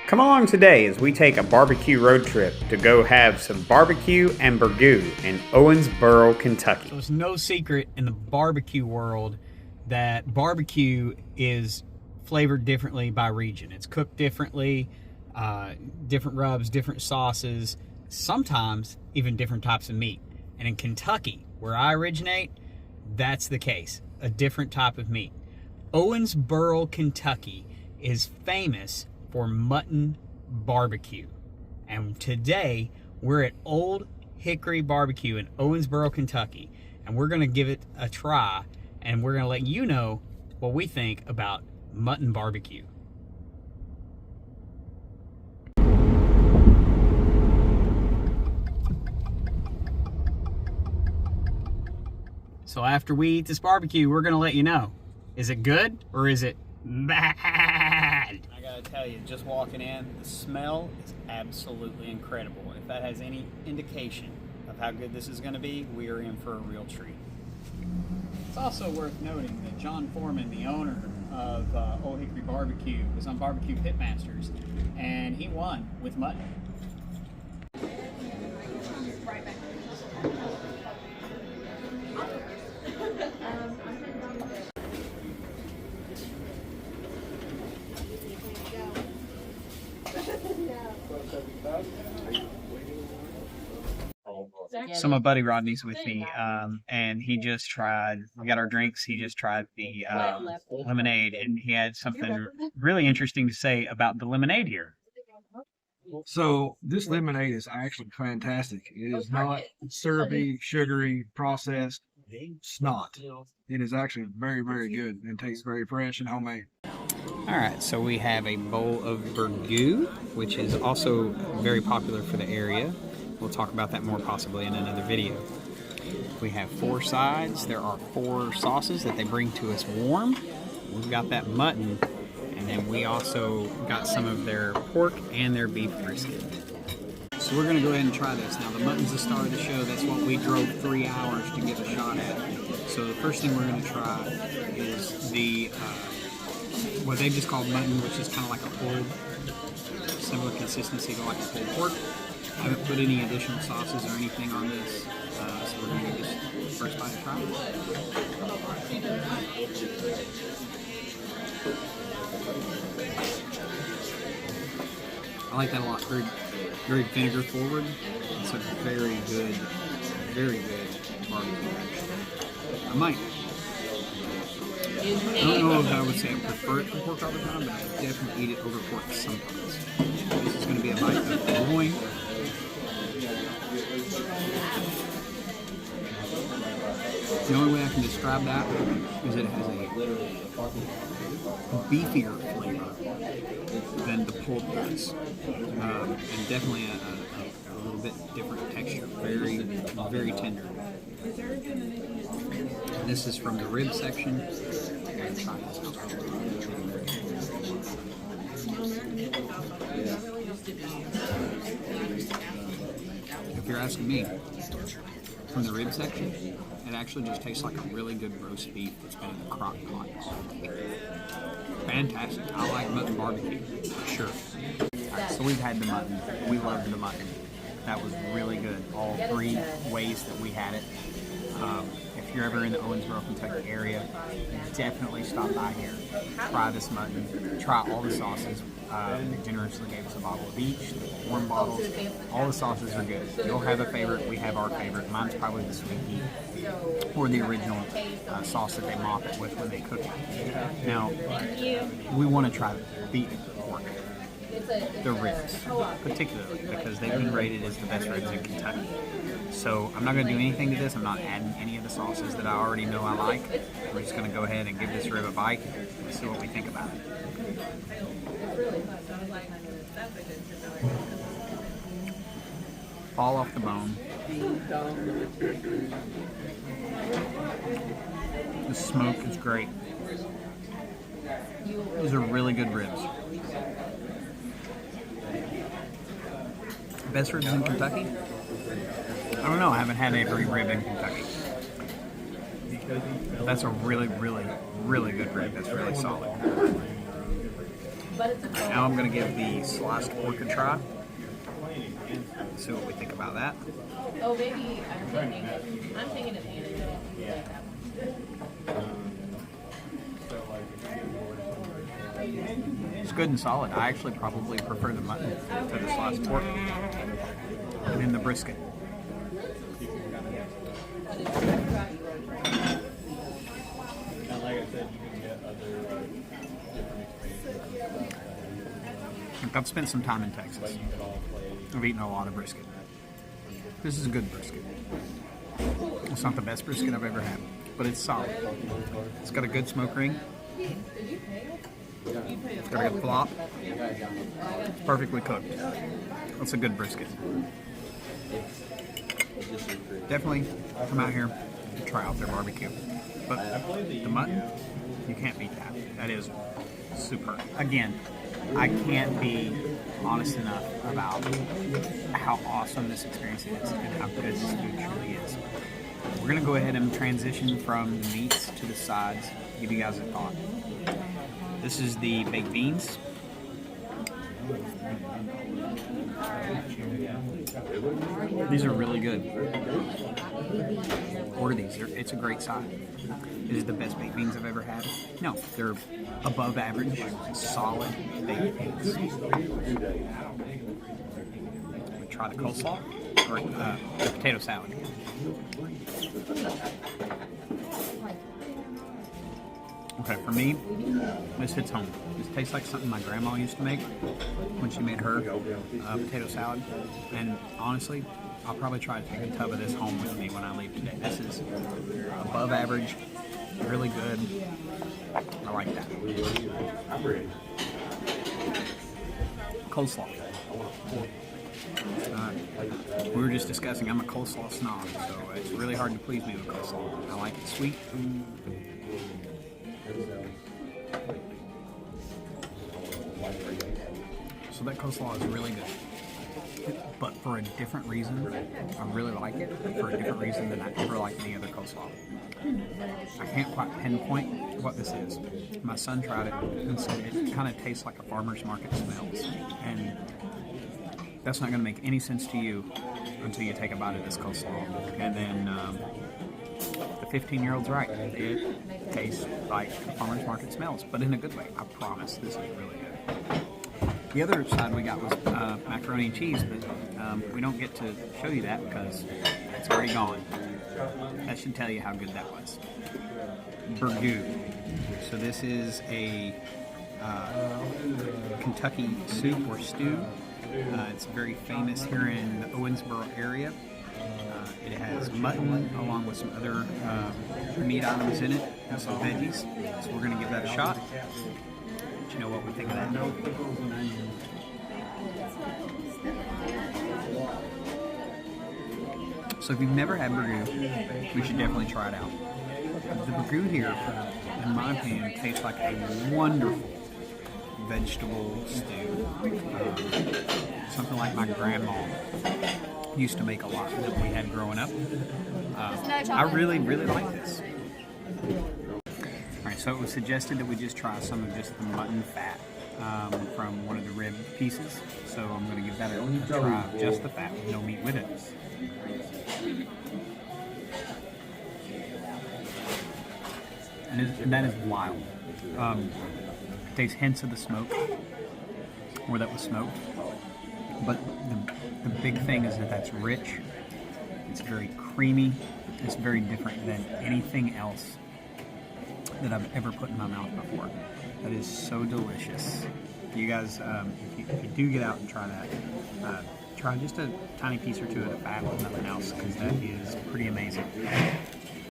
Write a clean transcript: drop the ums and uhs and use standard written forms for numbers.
Come along today as we take a barbecue road trip to go have some barbecue and burgoo in Owensboro, Kentucky. So it's no secret in the barbecue world that barbecue is flavored differently by region. It's cooked differently, different rubs, different sauces, sometimes even different types of meat. And in Kentucky, where I originate, that's the case, a different type of meat. Owensboro, Kentucky is famous for mutton barbecue. And today we're at Old Hickory BBQ in Owensboro, Kentucky, and we're going to give it a try, and we're going to let you know what we think about mutton barbecue. So after we eat this barbecue, we're going to let you know, is it good or is it bad? I gotta tell you, just walking in, the smell is absolutely incredible. If that has any indication of how good this is going to be, we are in for a real treat. It's also worth noting that John Foreman, the owner of Old Hickory BBQ, was on Barbecue Pitmasters, and he won with mutton. So my buddy Rodney's with me, and he just tried, we got our drinks, he just tried the lemonade, and he had something really interesting to say about the lemonade here. So this lemonade is actually fantastic. It is not syrupy, sugary, processed. It's not. It is actually very, very good and tastes very fresh and homemade. Alright, so we have a bowl of burgoo, which is also very popular for the area. We'll talk about that more possibly in another video. We have 4 sides. There are 4 sauces that they bring to us warm. We've got that mutton, and then we also got some of their pork and their beef brisket. So we're going to go ahead and try this. Now the mutton's the star of the show. That's what we drove 3 hours to get a shot at. So the first thing we're going to try is the what they just call mutton, which is kind of like a pulled, similar consistency to like a pulled pork. I haven't put any additional sauces or anything on this, so we're going to give this first bite a try. I like that a lot. Very, very vinegar forward. It's a very good barbecue actually. I don't know if I would say I prefer it to pork all the time, but I definitely eat it over pork sometimes. This is going to be a bite of the loin. The only way I can describe that is that it has a beefier flavor than the pulled does, and definitely a little bit different texture. Very, very tender. And this is from the rib section. If you're asking me, from the rib section, it actually just tastes like a really good roast beef that's been in the crock pot. Fantastic. I like mutton barbecue, for sure. Alright, so we've had the mutton. We loved the mutton. That was really good. All 3 ways that we had it. If you're ever in the Owensboro, Kentucky area, definitely stop by here. Try this mutton. Try all the sauces. They generously gave us a bottle of each, warm bottles. All the sauces are good. You'll have a favorite. We have our favorite. Mine's probably the sweet heat or the original sauce that they mop it with when they cook it. Now, we want to try the pork, the ribs, particularly because they've been rated as the best ribs in Kentucky. So I'm not going to do anything to this. I'm not adding any of the sauces that I already know I like. We're just going to go ahead and give this rib a bite and see what we think about it. Fall off the bone. The smoke is great. These are really good ribs. Best ribs in Kentucky? I don't know. I haven't had every rib in Kentucky. That's a really, really, really good rib. That's really solid. Now I'm going to give the sliced pork a try. See what we think about that. Oh, maybe I'm thinking of Hannah. It's good and solid. I actually probably prefer the mutton to the sliced pork and then the brisket. I've spent some time in Texas. I've eaten a lot of brisket. This is a good brisket. It's not the best brisket I've ever had, but it's solid. It's got a good smoke ring. It's got a good flop. It's perfectly cooked. It's a good brisket. Definitely come out here and try out their barbecue. But the mutton, you can't beat that. That is superb. Again, I can't be honest enough about how awesome this experience is and how good this food truly is. We're going to go ahead and transition from the meats to the sides, give you guys a thought. This is the baked beans. These are really good. Order these. It's a great side. Is it the best baked beans I've ever had? No, they're above average, solid baked beans. We try the coleslaw or the potato salad. Okay, for me, this hits home. This tastes like something my grandma used to make when she made her potato salad. And honestly, I'll probably try to take a tub of this home with me when I leave today. This is above average, really good. I like that. Coleslaw. We were just discussing I'm a coleslaw snob, so it's really hard to please me with coleslaw. I like it sweet. So that coleslaw is really good, but for a different reason. I really like it, but for a different reason than I ever liked any other coleslaw. I can't quite pinpoint what this is. My son tried it and said it kind of tastes like a farmer's market smells, and that's not going to make any sense to you until you take a bite of this coleslaw. And then the 15-year-old's right. It tastes like a farmer's market smells, but in a good way. I promise this is really good. The other side we got was macaroni and cheese, but we don't get to show you that because it's already gone. That should tell you how good that was. Burgoo. So this is a Kentucky soup or stew. It's very famous here in the Owensboro area. It has mutton along with some other meat items in it and some veggies. So we're going to give that a shot. Let you know what we think of that. So if you've never had burgoo, we should definitely try it out. The burgoo here, in my opinion, tastes like a wonderful vegetable stew. Something like my grandma used to make a lot that we had growing up. I really, really like this. Alright, so it was suggested that we just try some of just the mutton fat from one of the rib pieces. So I'm going to give that a try of just the fat with no meat with it. And that is wild. It tastes hints of the smoke, where that was smoked. But the big thing is that that's rich. It's very creamy. It's very different than anything else that I've ever put in my mouth before. That is so delicious. You guys, if you do get out and try that, try just a tiny piece or two of the fat with nothing else, because that is pretty amazing.